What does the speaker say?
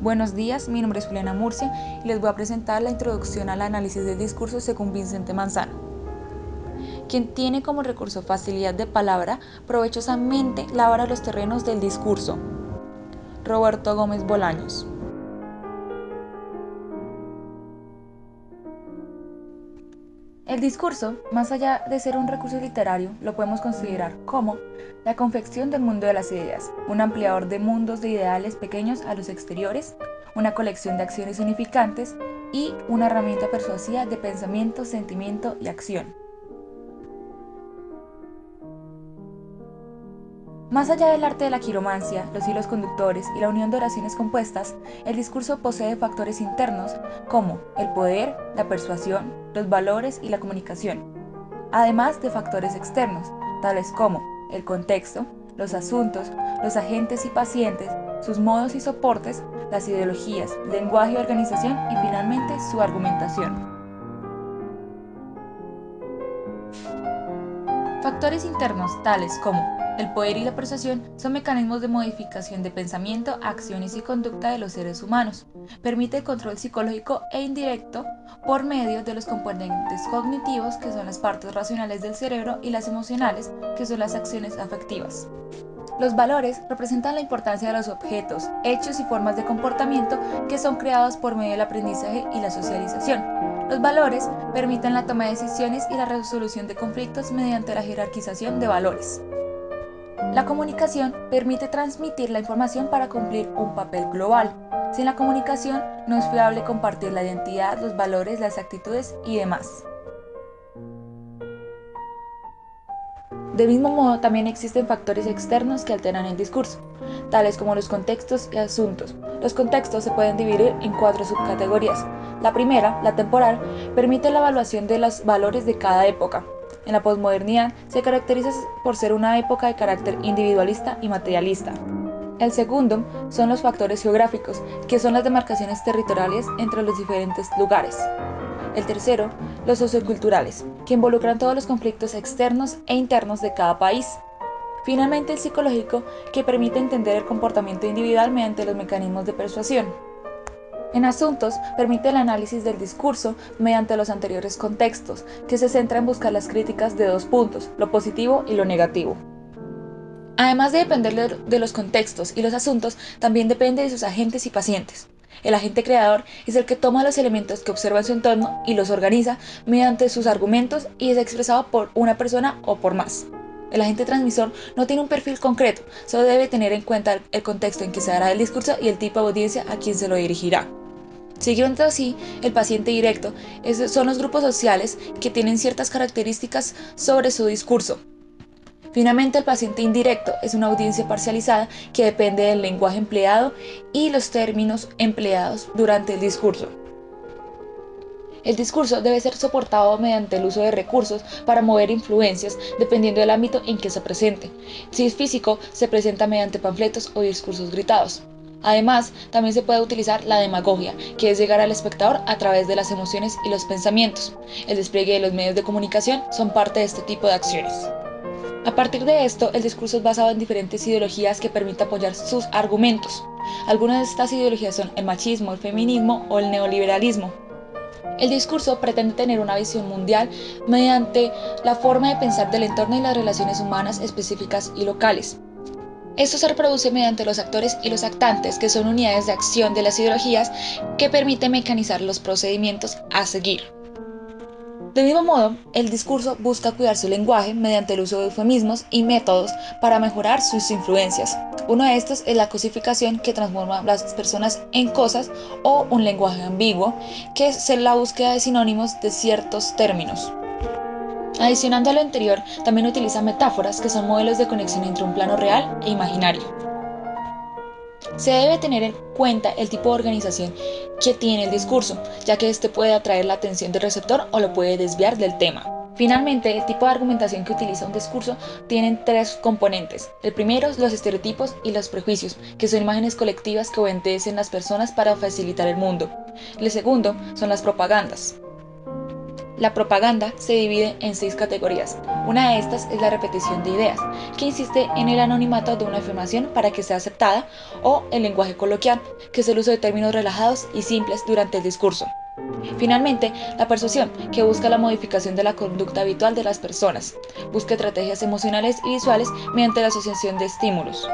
Buenos días, mi nombre es Juliana Murcia y les voy a presentar la introducción al análisis del discurso según Vicente Manzano. Quien tiene como recurso facilidad de palabra, provechosamente labra los terrenos del discurso. Roberto Gómez Bolaños. El discurso, más allá de ser un recurso literario, lo podemos considerar como la confección del mundo de las ideas, un ampliador de mundos de ideales pequeños a los exteriores, una colección de acciones significantes y una herramienta persuasiva de pensamiento, sentimiento y acción. Más allá del arte de la quiromancia, los hilos conductores y la unión de oraciones compuestas, el discurso posee factores internos como el poder, la persuasión, los valores y la comunicación, además de factores externos, tales como el contexto, los asuntos, los agentes y pacientes, sus modos y soportes, las ideologías, lenguaje y organización y finalmente su argumentación. Factores internos tales como el poder y la persuasión son mecanismos de modificación de pensamiento, acciones y conducta de los seres humanos. Permite el control psicológico e indirecto por medio de los componentes cognitivos, que son las partes racionales del cerebro, y las emocionales, que son las acciones afectivas. Los valores representan la importancia de los objetos, hechos y formas de comportamiento que son creados por medio del aprendizaje y la socialización. Los valores permiten la toma de decisiones y la resolución de conflictos mediante la jerarquización de valores. La comunicación permite transmitir la información para cumplir un papel global. Sin la comunicación no es fiable compartir la identidad, los valores, las actitudes y demás. Del mismo modo, también existen factores externos que alteran el discurso, tales como los contextos y asuntos. Los contextos se pueden dividir en 4 subcategorías. La primera, la temporal, permite la evaluación de los valores de cada época. En la posmodernidad se caracteriza por ser una época de carácter individualista y materialista. El segundo son los factores geográficos, que son las demarcaciones territoriales entre los diferentes lugares. El tercero, los socioculturales, que involucran todos los conflictos externos e internos de cada país. Finalmente, el psicológico, que permite entender el comportamiento individual mediante los mecanismos de persuasión. En asuntos, permite el análisis del discurso mediante los anteriores contextos, que se centra en buscar las críticas de 2 puntos, lo positivo y lo negativo. Además de depender de los contextos y los asuntos, también depende de sus agentes y pacientes. El agente creador es el que toma los elementos que observa en su entorno y los organiza mediante sus argumentos y es expresado por una persona o por más. El agente transmisor no tiene un perfil concreto, solo debe tener en cuenta el contexto en que se dará el discurso y el tipo de audiencia a quien se lo dirigirá. Siguiendo así, el paciente directo son los grupos sociales que tienen ciertas características sobre su discurso. Finalmente, el paciente indirecto es una audiencia parcializada que depende del lenguaje empleado y los términos empleados durante el discurso. El discurso debe ser soportado mediante el uso de recursos para mover influencias dependiendo del ámbito en que se presente. Si es físico, se presenta mediante panfletos o discursos gritados. Además, también se puede utilizar la demagogia, que es llegar al espectador a través de las emociones y los pensamientos. El despliegue de los medios de comunicación son parte de este tipo de acciones. A partir de esto, el discurso es basado en diferentes ideologías que permiten apoyar sus argumentos. Algunas de estas ideologías son el machismo, el feminismo o el neoliberalismo. El discurso pretende tener una visión mundial mediante la forma de pensar del entorno y las relaciones humanas específicas y locales. Esto se reproduce mediante los actores y los actantes, que son unidades de acción de las ideologías que permiten mecanizar los procedimientos a seguir. Del mismo modo, el discurso busca cuidar su lenguaje mediante el uso de eufemismos y métodos para mejorar sus influencias. Uno de estos es la cosificación, que transforma a las personas en cosas, o un lenguaje ambiguo, que es la búsqueda de sinónimos de ciertos términos. Adicionando a lo anterior, también utiliza metáforas, que son modelos de conexión entre un plano real e imaginario. Se debe tener en cuenta el tipo de organización que tiene el discurso, ya que este puede atraer la atención del receptor o lo puede desviar del tema. Finalmente, el tipo de argumentación que utiliza un discurso tiene 3 componentes. El primero es los estereotipos y los prejuicios, que son imágenes colectivas que obedecen las personas para facilitar el mundo. El segundo son las propagandas. La propaganda se divide en 6 categorías. Una de estas es la repetición de ideas, que insiste en el anonimato de una afirmación para que sea aceptada, o el lenguaje coloquial, que es el uso de términos relajados y simples durante el discurso. Finalmente, la persuasión, que busca la modificación de la conducta habitual de las personas. Busca estrategias emocionales y visuales mediante la asociación de estímulos.